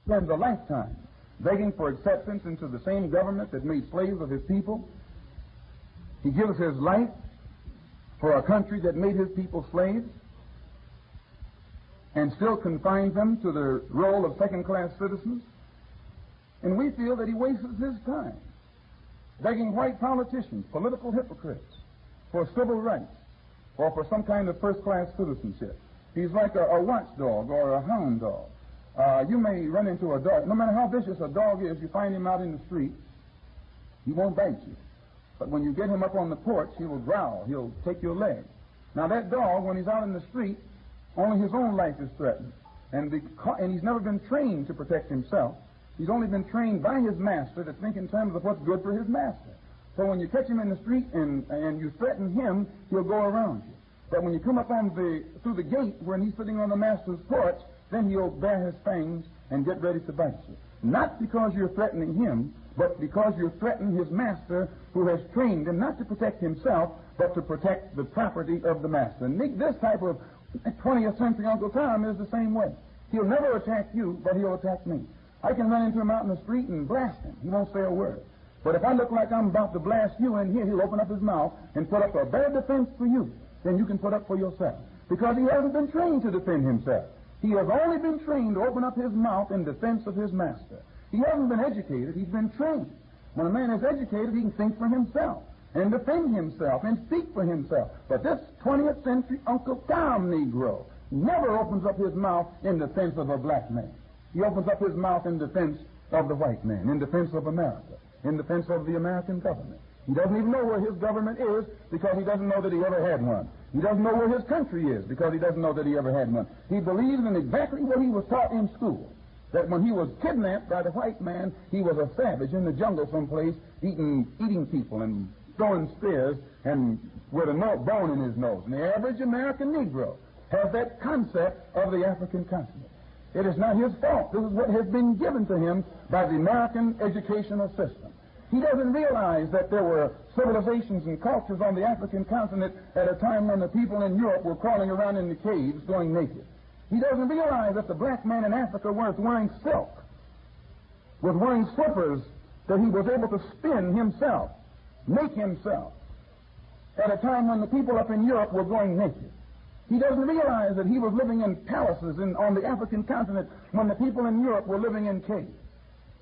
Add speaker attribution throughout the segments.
Speaker 1: spends a lifetime begging for acceptance into the same government that made slaves of his people. He gives his life for a country that made his people slaves and still confines them to the role of second-class citizens. And we feel that he wastes his time begging white politicians, political hypocrites, for civil rights or for some kind of first-class citizenship. He's like a watchdog or a hound dog. You may run into a dog. No matter how vicious a dog is, you find him out in the street, he won't bite you. But when you get him up on the porch, he will growl. He'll take your leg. Now that dog, when he's out in the street, only his own life is threatened. And he's never been trained to protect himself. He's only been trained by his master to think in terms of what's good for his master. So when you catch him in the street and you threaten him, he'll go around you. But when you come up through the gate when he's sitting on the master's porch, then he'll bare his fangs and get ready to bite you. Not because you're threatening him, but because you're threatening his master, who has trained him not to protect himself, but to protect the property of the master. And this type of 20th century Uncle Tom is the same way. He'll never attack you, but he'll attack me. I can run into him out in the street and blast him. He won't say a word. But if I look like I'm about to blast you in here, he'll open up his mouth and put up a better defense for you than you can put up for yourself. Because he hasn't been trained to defend himself. He has only been trained to open up his mouth in defense of his master. He hasn't been educated, he's been trained. When a man is educated, he can think for himself and defend himself and speak for himself. But this 20th century Uncle Tom Negro never opens up his mouth in defense of a black man. He opens up his mouth in defense of the white man, in defense of America, in defense of the American government. He doesn't even know where his government is because he doesn't know that he ever had one. He doesn't know where his country is because he doesn't know that he ever had one. He believes in exactly what he was taught in school, that when he was kidnapped by the white man, he was a savage in the jungle someplace, eating people and throwing spears and with a bone in his nose. And the average American Negro has that concept of the African continent. It is not his fault. This is what has been given to him by the American educational system. He doesn't realize that there were civilizations and cultures on the African continent at a time when the people in Europe were crawling around in the caves going naked. He doesn't realize that the black man in Africa was wearing silk, was wearing slippers that he was able to spin himself, make himself, at a time when the people up in Europe were going naked. He doesn't realize that he was living in palaces on the African continent when the people in Europe were living in caves.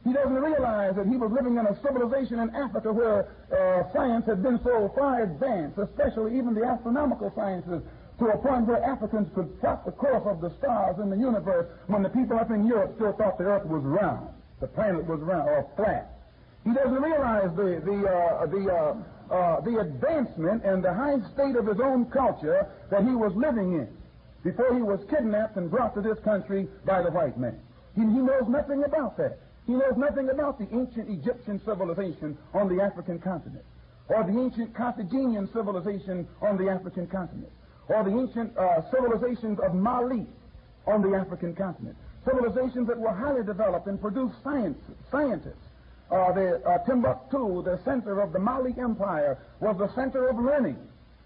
Speaker 1: He doesn't realize that he was living in a civilization in Africa where science had been so far advanced, especially even the astronomical sciences, to a point where Africans could plot the course of the stars in the universe when the people up in Europe still thought the earth was round, the planet was round or flat. He doesn't realize the advancement and the high state of his own culture that he was living in before he was kidnapped and brought to this country by the white man. He knows nothing about that. He knows nothing about the ancient Egyptian civilization on the African continent, or the ancient Carthaginian civilization on the African continent, or the ancient civilizations of Mali on the African continent, civilizations that were highly developed and produced scientists. Timbuktu, the center of the Mali Empire, was the center of learning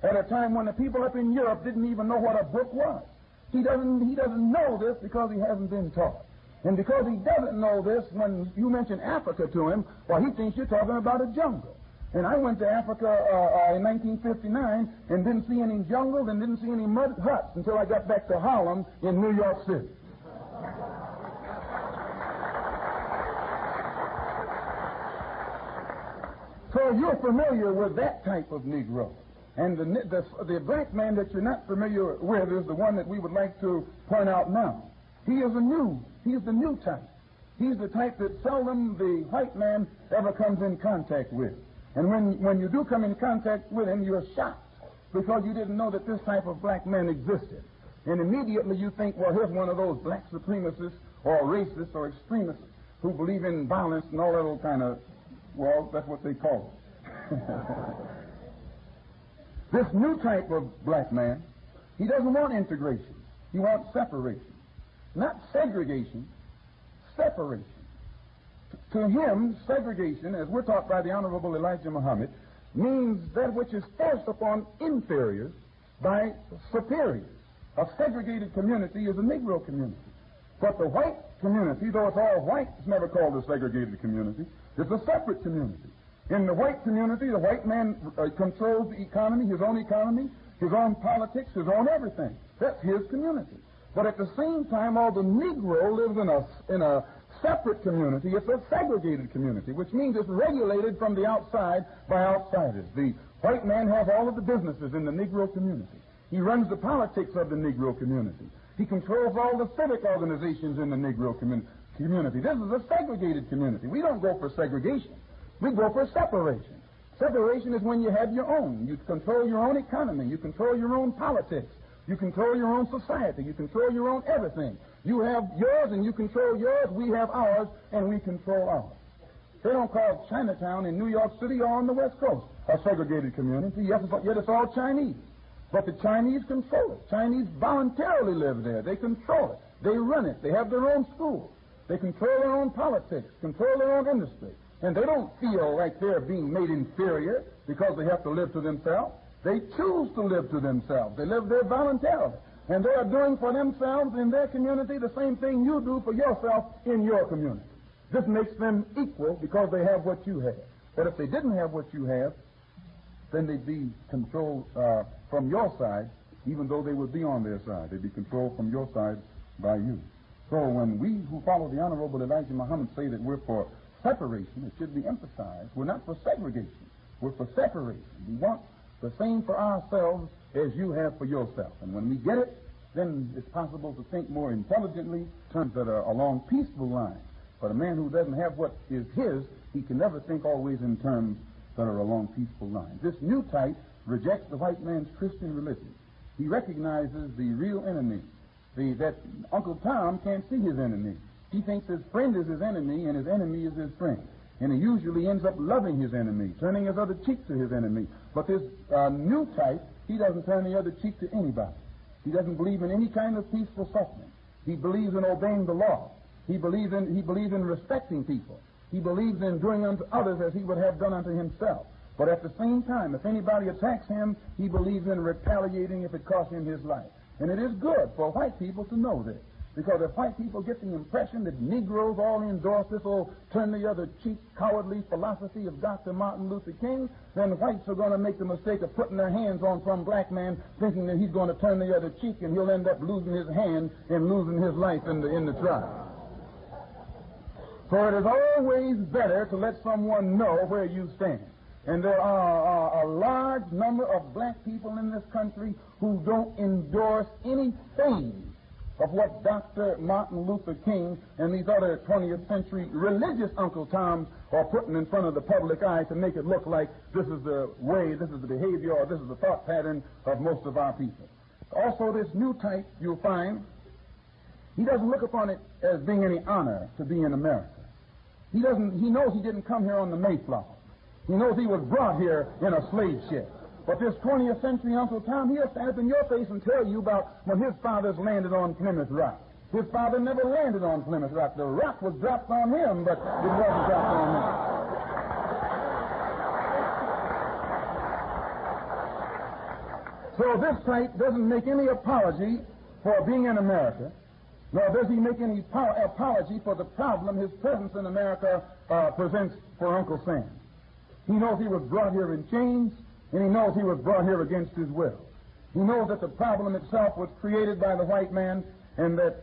Speaker 1: at a time when the people up in Europe didn't even know what a book was. He doesn't know this because he hasn't been taught. And because he doesn't know this, when you mention Africa to him, well, he thinks you're talking about a jungle. And I went to Africa in 1959 and didn't see any jungle and didn't see any mud huts until I got back to Harlem in New York City. So you're familiar with that type of Negro. And the black man that you're not familiar with is the one that we would like to point out now. He's the new type. He's the type that seldom the white man ever comes in contact with. And when you do come in contact with him, you're shocked because you didn't know that this type of black man existed. And immediately you think, well, here's one of those black supremacists or racists or extremists who believe in violence and all that old kind of, well, that's what they call it. This new type of black man, he doesn't want integration. He wants separation. Not segregation, separation. To him, segregation, as we're taught by the Honorable Elijah Muhammad, means that which is forced upon inferiors by superiors. A segregated community is a Negro community. But the white community, though it's all white, it's never called a segregated community. It's a separate community. In the white community, the white man controls the economy, his own politics, his own everything. That's his community. But at the same time, all the Negro lives in a separate community. It's a segregated community, which means it's regulated from the outside by outsiders. The white man has all of the businesses in the Negro community. He runs the politics of the Negro community. He controls all the civic organizations in the Negro community. This is a segregated community. We don't go for segregation. We go for separation. Separation is when you have your own. You control your own economy. You control your own politics. You control your own society. You control your own everything. You have yours and you control yours. We have ours and we control ours. They don't call Chinatown in New York City or on the West Coast a segregated community. Yet it's all Chinese. But the Chinese control it. Chinese voluntarily live there. They control it. They run it. They have their own schools. They control their own politics, control their own industry. And they don't feel like they're being made inferior because they have to live to themselves. They choose to live to themselves. They live there voluntarily. And they are doing for themselves in their community the same thing you do for yourself in your community. This makes them equal because they have what you have. But if they didn't have what you have, then they'd be controlled from your side, even though they would be on their side. They'd be controlled from your side by you. So when we who follow the Honorable Elijah Muhammad say that we're for separation, it should be emphasized. We're not for segregation. We're for separation. We want the same for ourselves as you have for yourself. And when we get it, then it's possible to think more intelligently in terms that are along peaceful lines. But a man who doesn't have what is his, he can never think always in terms that are along peaceful lines. This new type rejects the white man's Christian religion. He recognizes the real enemy. That Uncle Tom can't see his enemy. He thinks his friend is his enemy and his enemy is his friend. And he usually ends up loving his enemy, turning his other cheek to his enemy. But this new type, he doesn't turn the other cheek to anybody. He doesn't believe in any kind of peaceful suffering. He believes in obeying the law. He believes in respecting people. He believes in doing unto others as he would have done unto himself. But at the same time, if anybody attacks him, he believes in retaliating if it costs him his life. And it is good for white people to know this. Because if white people get the impression that Negroes all endorse this old turn the other cheek, cowardly philosophy of Dr. Martin Luther King, then whites are going to make the mistake of putting their hands on some black man thinking that he's going to turn the other cheek and he'll end up losing his hand and losing his life in the trial. So it is always better to let someone know where you stand. And there are a large number of black people in this country who don't endorse anything of what Dr. Martin Luther King and these other 20th century religious Uncle Toms are putting in front of the public eye to make it look like this is the way, this is the behavior, or this is the thought pattern of most of our people. Also, this new type, you'll find, he doesn't look upon it as being any honor to be in America. He knows he didn't come here on the Mayflower. He knows he was brought here in a slave ship. But this 20th century Uncle Tom, he'll stand up in your face and tell you about when his fathers landed on Plymouth Rock. His father never landed on Plymouth Rock. The rock was dropped on him, but it wasn't dropped on him. So this type doesn't make any apology for being in America, nor does he make any apology for the problem his presence in America presents for Uncle Sam. He knows he was brought here in chains, and he knows he was brought here against his will. He knows that the problem itself was created by the white man, and that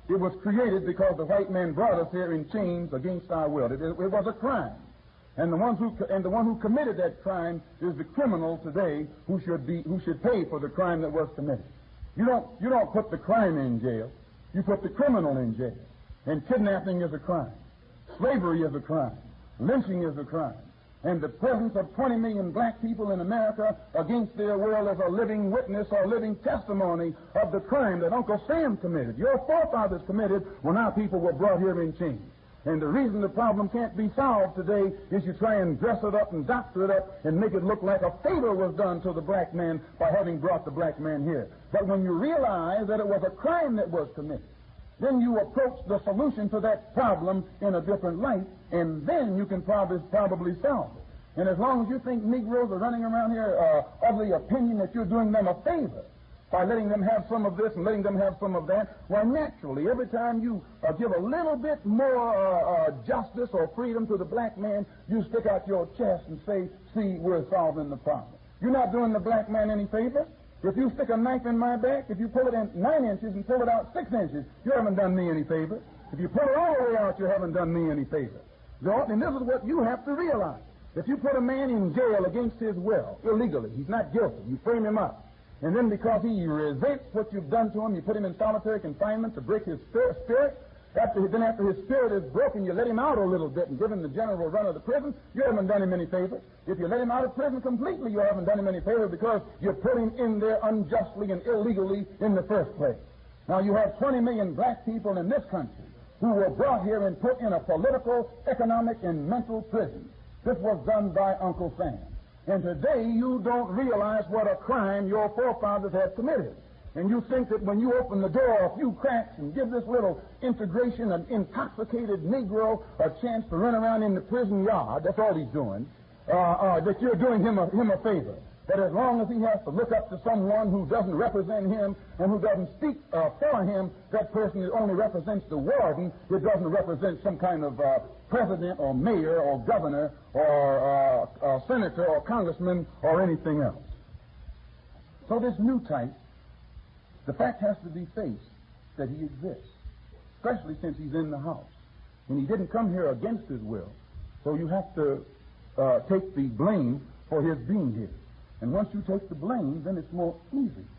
Speaker 1: it was created because the white man brought us here in chains against our will. It was a crime. And the one who committed that crime is the criminal today who should pay for the crime that was committed. You don't put the crime in jail. You put the criminal in jail. And kidnapping is a crime. Slavery is a crime. Lynching is a crime. And the presence of 20 million black people in America against their will is a living witness or living testimony of the crime that Uncle Sam committed. Your forefathers committed when our people were brought here in chains. And the reason the problem can't be solved today is you try and dress it up and doctor it up and make it look like a favor was done to the black man by having brought the black man here. But when you realize that it was a crime that was committed, then you approach the solution to that problem in a different light, and then you can probably solve it. And as long as you think Negroes are running around here of the opinion that you're doing them a favor, by letting them have some of this and letting them have some of that. Why, naturally, every time you give a little bit more justice or freedom to the black man, you stick out your chest and say, see, we're solving the problem. You're not doing the black man any favor. If you stick a knife in my back, if you pull it in 9 inches and pull it out 6 inches, you haven't done me any favor. If you pull it all the way out, you haven't done me any favor. And this is what you have to realize. If you put a man in jail against his will, illegally, he's not guilty, you frame him up. And then because he resents what you've done to him, you put him in solitary confinement to break his spirit. After his spirit is broken, you let him out a little bit and give him the general run of the prison. You haven't done him any favor. If you let him out of prison completely, you haven't done him any favor because you put him in there unjustly and illegally in the first place. Now, you have 20 million black people in this country who were brought here and put in a political, economic, and mental prison. This was done by Uncle Sam. And today you don't realize what a crime your forefathers had committed. And you think that when you open the door a few cracks and give this little integration, an intoxicated Negro, a chance to run around in the prison yard, that's all he's doing, that you're doing him a favor. That as long as he has to look up to someone who doesn't represent him and who doesn't speak for him, that person only represents the warden. It doesn't represent some kind of president or mayor or governor or senator or congressman or anything else. So this new type, the fact has to be faced that he exists, especially since he's in the house. And he didn't come here against his will. So you have to take the blame for his being here. And once you take the blame, then it's more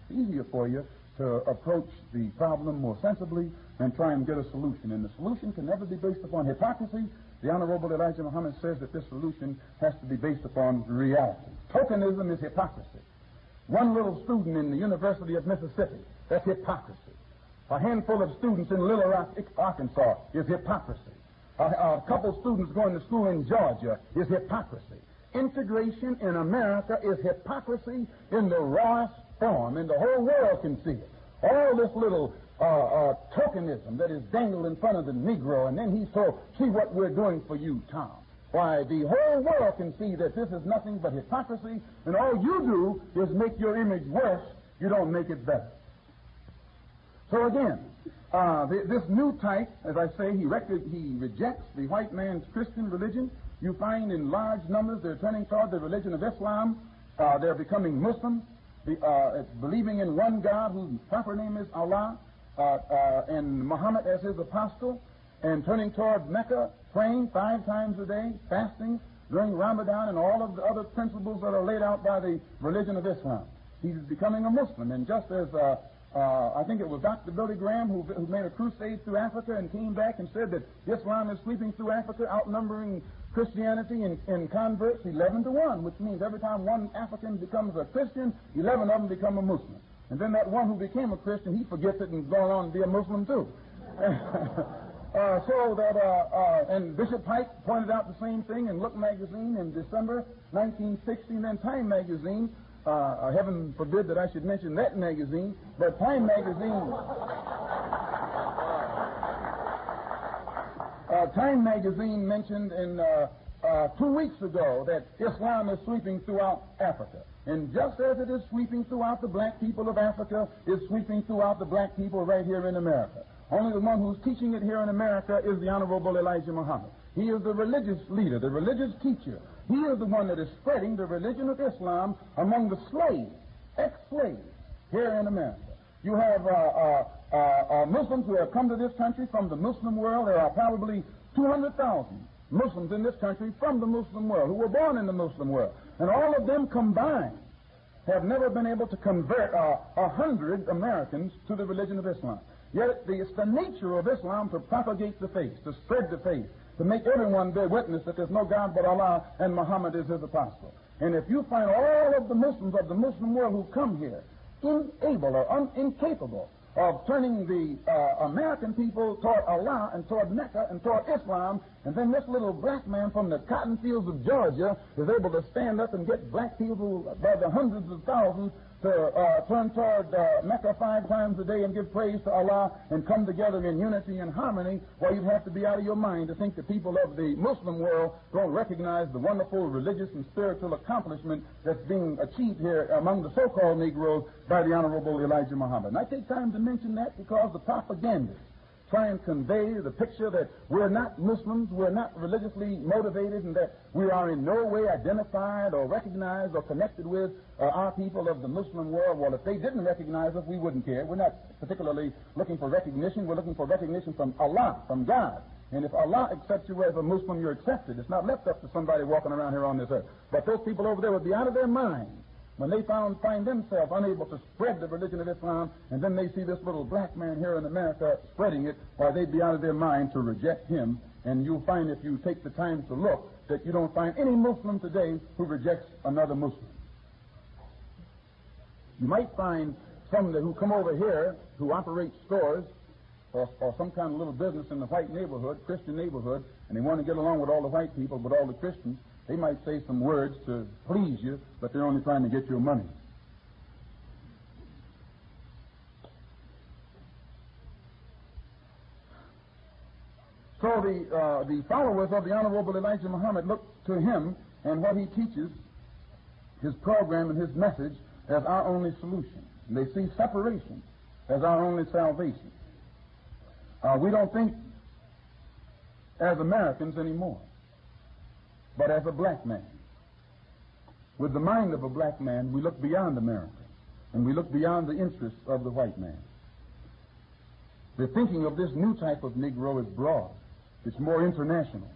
Speaker 1: easier for you to approach the problem more sensibly and try and get a solution. And the solution can never be based upon hypocrisy. The Honorable Elijah Muhammad says that this solution has to be based upon reality. Tokenism is hypocrisy. One little student in the University of Mississippi, that's hypocrisy. A handful of students in Little Rock, Arkansas, is hypocrisy. A couple students going to school in Georgia is hypocrisy. Integration in America is hypocrisy in the rawest form, and the whole world can see it. All this little tokenism that is dangled in front of the Negro, and then he's told, see what we're doing for you, Tom. Why, the whole world can see that this is nothing but hypocrisy, and all you do is make your image worse. You don't make it better. So again, this new type, as I say, he rejects the white man's Christian religion. You find in large numbers they're turning toward the religion of Islam. They're becoming Muslims, believing in one God whose proper name is Allah, and Muhammad as his apostle, and turning toward Mecca, praying 5 times a day, fasting during Ramadan, and all of the other principles that are laid out by the religion of Islam. He's becoming a Muslim, and just as I think it was Dr. Billy Graham who made a crusade through Africa and came back and said that Islam is sweeping through Africa, outnumbering Christianity in converts 11-1, which means every time one African becomes a Christian, 11 of them become a Muslim. And then that one who became a Christian, he forgets it and is going on to be a Muslim too. And Bishop Pike pointed out the same thing in Look magazine in December 1960, and then Time magazine. Heaven forbid that I should mention that magazine, but Time magazine... Time magazine mentioned in 2 weeks ago that Islam is sweeping throughout Africa. And just as it is sweeping throughout the black people of Africa, it's sweeping throughout the black people right here in America. Only the one who's teaching it here in America is the Honorable Elijah Muhammad. He is the religious leader, the religious teacher. He is the one that is spreading the religion of Islam among the slaves, ex-slaves, here in America. You have Muslims who have come to this country from the Muslim world. There are probably 200,000 Muslims in this country from the Muslim world who were born in the Muslim world. And all of them combined have never been able to convert 100 Americans to the religion of Islam. Yet it's the nature of Islam to propagate the faith, to spread the faith, to make everyone bear witness that there's no God but Allah and Muhammad is his apostle. And if you find all of the Muslims of the Muslim world who come here unable or incapable of turning the American people toward Allah and toward Mecca and toward Islam, and then this little black man from the cotton fields of Georgia is able to stand up and get black people by the hundreds of thousands to turn toward Mecca 5 times a day and give praise to Allah and come together in unity and harmony, well, you'd have to be out of your mind to think the people of the Muslim world don't recognize the wonderful religious and spiritual accomplishment that's being achieved here among the so-called Negroes by the Honorable Elijah Muhammad. And I take time to mention that because the propagandists try and convey the picture that we're not Muslims, we're not religiously motivated, and that we are in no way identified or recognized or connected with our people of the Muslim world. Well, if they didn't recognize us, we wouldn't care. We're not particularly looking for recognition. We're looking for recognition from Allah, from God. And if Allah accepts you as a Muslim, you're accepted. It's not left up to somebody walking around here on this earth. But those people over there would be out of their minds when they find themselves unable to spread the religion of Islam, and then they see this little black man here in America spreading it, why they'd be out of their mind to reject him. And you'll find, if you take the time to look, that you don't find any Muslim today who rejects another Muslim. You might find some who come over here who operate stores or some kind of little business in the white neighborhood, Christian neighborhood, and they want to get along with all the white people, but all the Christians. They might say some words to please you, but they're only trying to get your money. So the followers of the Honorable Elijah Muhammad look to him and what he teaches, his program and his message, as our only solution. And they see separation as our only salvation. We don't think as Americans anymore, but as a black man. With the mind of a black man, we look beyond America, and we look beyond the interests of the white man. The thinking of this new type of Negro is broad. It's more international.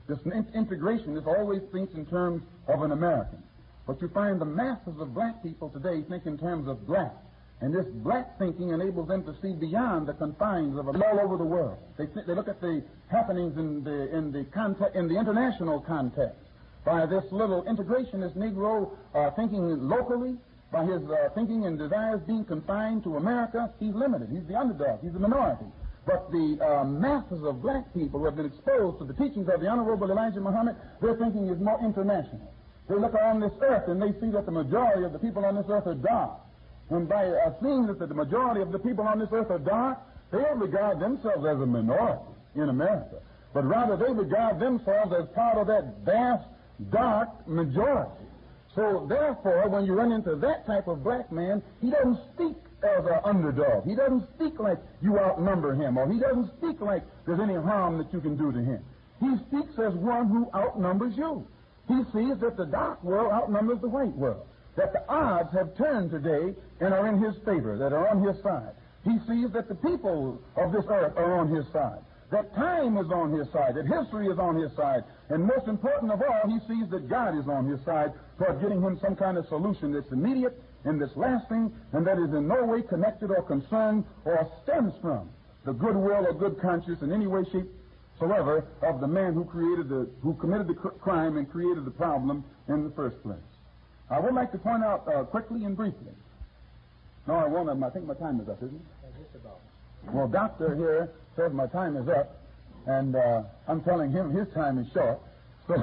Speaker 1: This integrationist always thinks in terms of an American. But you find the masses of black people today think in terms of black. And this black thinking enables them to see beyond the confines of all over the world. They look at the happenings in the international context. By this little integrationist Negro thinking locally, by his thinking and desires being confined to America, he's limited. He's the underdog. He's the minority. But the masses of black people who have been exposed to the teachings of the Honorable Elijah Muhammad, their thinking is more international. They look on this earth and they see that the majority of the people on this earth are dark. And by seeing that the majority of the people on this earth are dark, they don't regard themselves as a minority in America, but rather they regard themselves as part of that vast, dark majority. So therefore, when you run into that type of black man, he doesn't speak as an underdog. He doesn't speak like you outnumber him, or he doesn't speak like there's any harm that you can do to him. He speaks as one who outnumbers you. He sees that the dark world outnumbers the white world, that the odds have turned today and are in his favor, that are on his side. He sees that the people of this earth are on his side, that time is on his side, that history is on his side, and most important of all, he sees that God is on his side toward getting him some kind of solution that's immediate and that's lasting, and that is in no way connected or concerned or stems from the goodwill or good conscience in any way, shape, soever of the man who committed the crime and created the problem in the first place. I would like to point out quickly and briefly. No, I won't. I think my time is up, isn't it? Just about. Well, Doctor here says my time is up, and I'm telling him his time is short. So,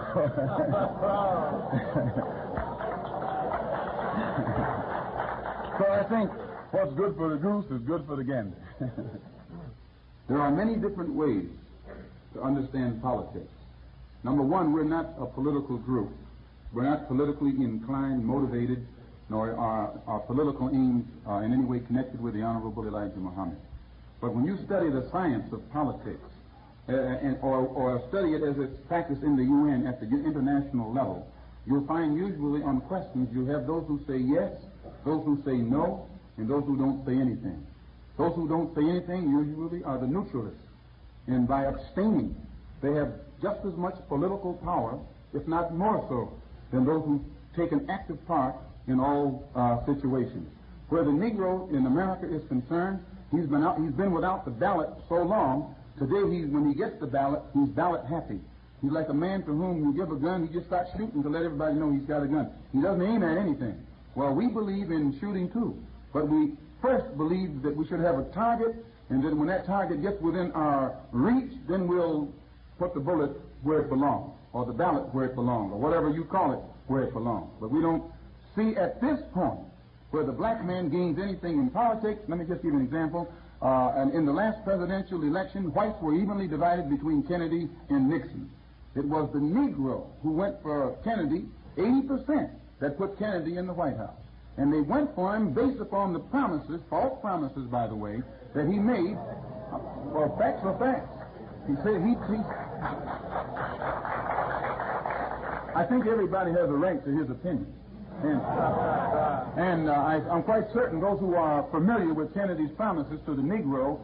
Speaker 1: so I think what's good for the goose is good for the gander. There are many different ways to understand politics. Number one, we're not a political group. We're not politically inclined, motivated, nor are our political aims in any way connected with the Honorable Elijah Muhammad. But when you study the science of politics, or study it as it's practiced in the UN at the international level, you'll find usually on questions you have those who say yes, those who say no, and those who don't say anything. Those who don't say anything usually are the neutralists. And by abstaining, they have just as much political power, if not more so, than those who take an active part in all situations. Where the Negro in America is concerned, he's been without the ballot so long. Today, when he gets the ballot, he's ballot happy. He's like a man to whom you give a gun, he just starts shooting to let everybody know he's got a gun. He doesn't aim at anything. Well, we believe in shooting too, but we first believe that we should have a target, and then when that target gets within our reach, then we'll put the bullet where it belongs, or the ballot where it belongs, or whatever you call it, where it belongs. But we don't see at this point where the black man gains anything in politics. Let me just give you an example. And in the last presidential election, whites were evenly divided between Kennedy and Nixon. It was the Negro who went for Kennedy, 80%, that put Kennedy in the White House. And they went for him based upon the promises, false promises, by the way, that he made. Well, facts are facts. He said I think everybody has a right to his opinion. And I'm quite certain those who are familiar with Kennedy's promises to the Negro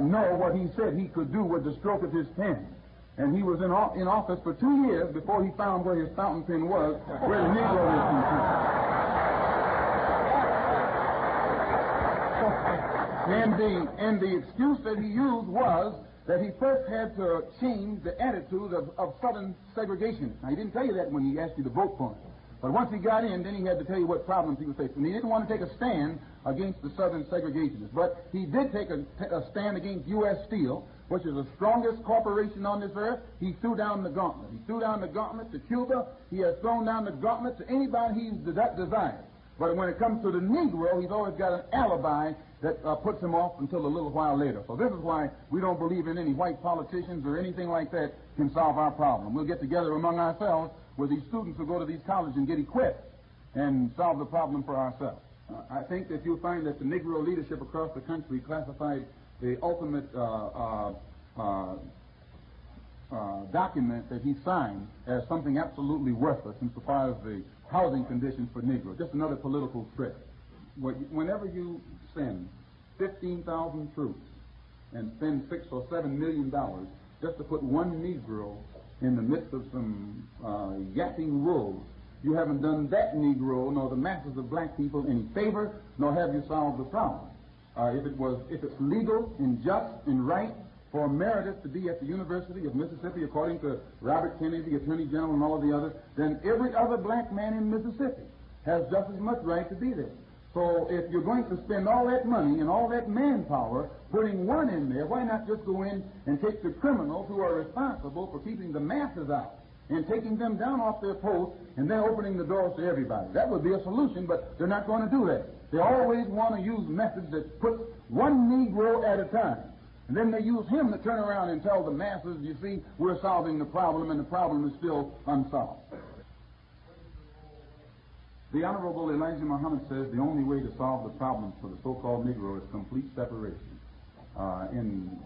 Speaker 1: know what he said he could do with the stroke of his pen. And he was in office for 2 years before he found where his fountain pen was, where the Negro was concerned. And the excuse that he used was that he first had to change the attitude of Southern segregationists. Now, he didn't tell you that when he asked you to vote for him. But once he got in, then he had to tell you what problems he was facing. And he didn't want to take a stand against the Southern segregationists. But he did take a stand against U.S. Steel, which is the strongest corporation on this earth. He threw down the gauntlet. He threw down the gauntlet to Cuba. He has thrown down the gauntlet to anybody he's desired. But when it comes to the Negro, he's always got an alibi that puts him off until a little while later. So this is why we don't believe in any white politicians or anything like that can solve our problem. We'll get together among ourselves with these students who go to these colleges and get equipped and solve the problem for ourselves. I think that you'll find that the Negro leadership across the country classified the ultimate document that he signed as something absolutely worthless insofar as the housing conditions for Negroes. Just another political trick. Whenever you send 15,000 troops and spend $6 or $7 million just to put one Negro in the midst of some yapping wolves, you haven't done that Negro nor the masses of black people any favor, nor have you solved the problem. If it's legal and just and right for Meredith to be at the University of Mississippi, according to Robert Kennedy, the Attorney General, and all of the others, then every other black man in Mississippi has just as much right to be there. So if you're going to spend all that money and all that manpower putting one in there, why not just go in and take the criminals who are responsible for keeping the masses out and taking them down off their posts and then opening the doors to everybody? That would be a solution, but they're not going to do that. They always want to use methods that put one Negro at a time. And then they use him to turn around and tell the masses, you see, we're solving the problem, and the problem is still unsolved. The Honorable Elijah Muhammad says the only way to solve the problems for the so-called Negro is complete separation. And